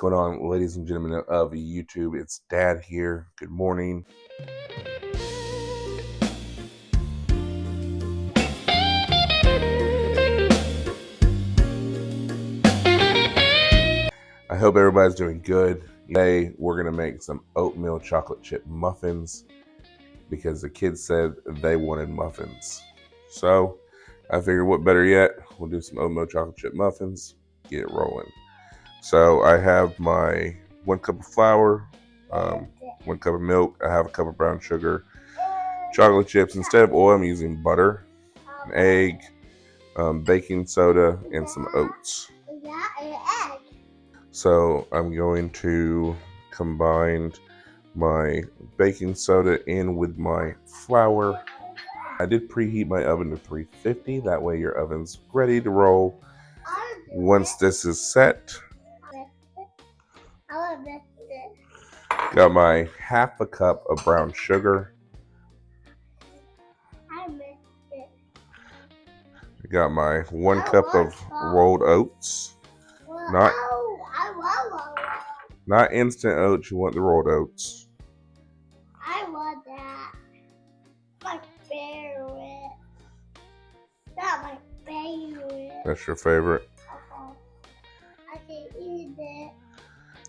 Going on, ladies and gentlemen of YouTube? It's Dad here. Good morning. I hope everybody's doing good. Today we're gonna make some oatmeal chocolate chip muffins because the kids said they wanted muffins. So I figured what better yet, we'll do some oatmeal chocolate chip muffins, get it rolling. So I have my 1 cup of flour, 1 cup of milk, I have a cup of brown sugar, chocolate chips. Instead of oil, I'm using butter, an egg, baking soda, and some oats. So I'm going to combine my baking soda in with my flour. I did preheat my oven to 350, that way your oven's ready to roll. Once this is set, got my half a cup of brown sugar. Got my 1 cup of rolled oats. Not instant oats, you want the rolled oats. I want that. My favorite. That's my favorite. That's your favorite? I can eat it.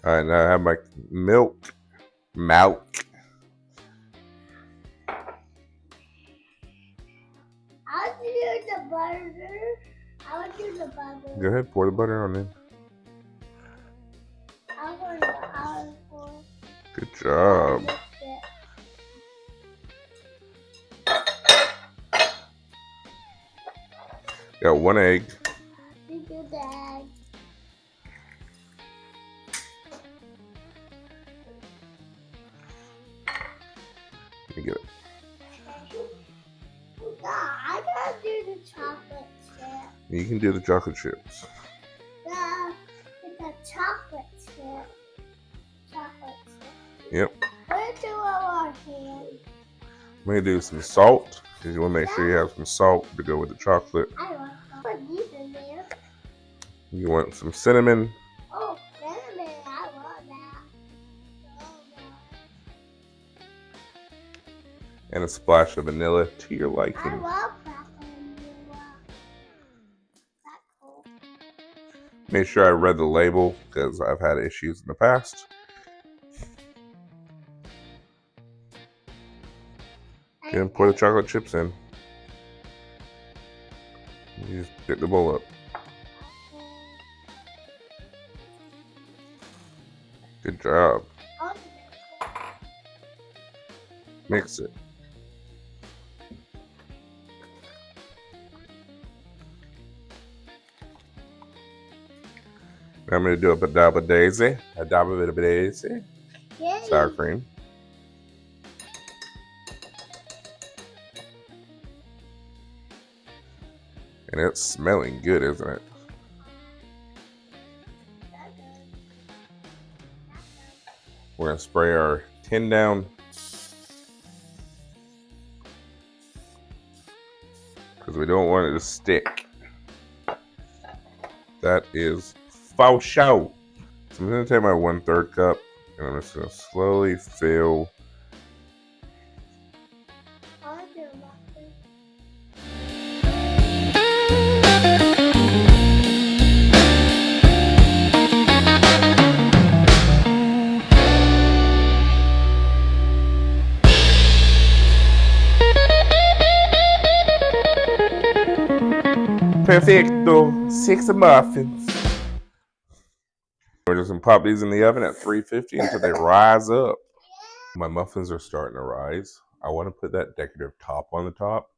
Alright, now I have my milk. I'll do the butter. I will do the butter. Go ahead, pour the butter on in. I want the olive oil. Good job. Got 1 egg. You do the egg. Let me get it. No, I gotta do the chocolate chip. You can do the chocolate chips. It's a chocolate chip. Chocolate chip. Yep. Let's do it on our hand. I'm going to do some salt, because you want to make sure you have some salt to go with the chocolate. I want to put these in there. You want some cinnamon. Oh, cinnamon. I love that. So much. And a splash of vanilla to your I liking. love that vanilla. That's cool. Make sure I read the label, because I've had issues in the past. And pour the chocolate chips in. You just pick the bowl up. Good job. Mix it. Now I'm going to do a badaba daisy. A dabba daisy. Yay. Sour cream. And it's smelling good, isn't it? We're going to spray our tin down. Because we don't want it to stick. That is faux show. So I'm going to take my 1/3 cup and I'm just going to slowly fill. Perfecto. 6 muffins. We're just gonna pop these in the oven at 350 until they rise up. My muffins are starting to rise. I want to put that decorative top on the top.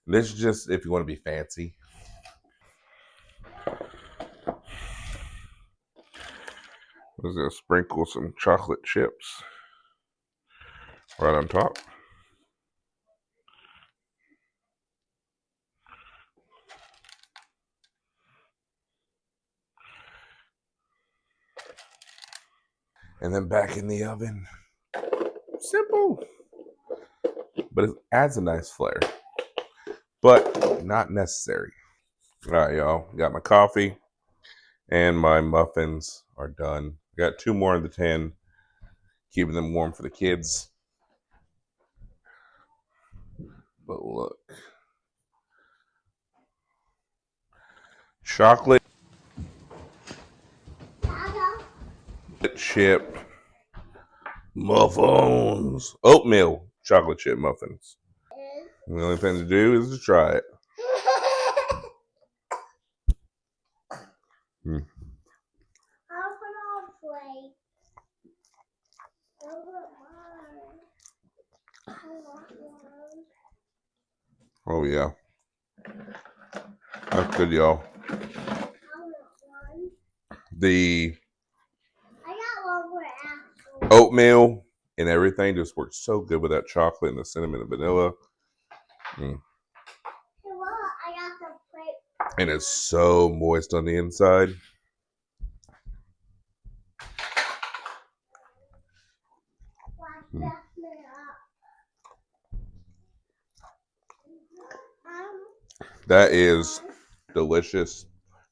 This is just if you want to be fancy. I'm just gonna sprinkle some chocolate chips right on top. And then back in the oven. Simple. But it adds a nice flair. But not necessary. All right, y'all. Got my coffee and my muffins are done. Got 2 more in the tin, keeping them warm for the kids. But look. Chocolate chip muffins. Oatmeal chocolate chip muffins. And the only thing to do is to try it. Mm. I'll put on a plate. I want one. Oh yeah, that's good, y'all. I want one. The I got one for Apple. oatmeal and everything just works so good with that chocolate and the cinnamon and vanilla. Mm. Well, I got the plate. And it's so moist on the inside. Mm. That is delicious.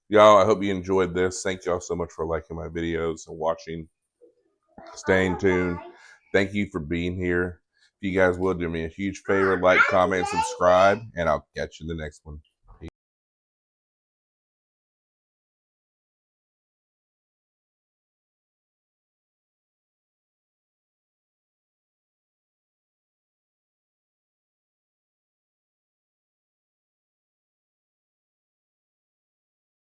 Y'all, I hope you enjoyed this. Thank y'all so much for liking my videos and watching. Staying tuned. Thank you for being here. If you guys will do me a huge favor, like, comment, subscribe, and I'll catch you in the next one.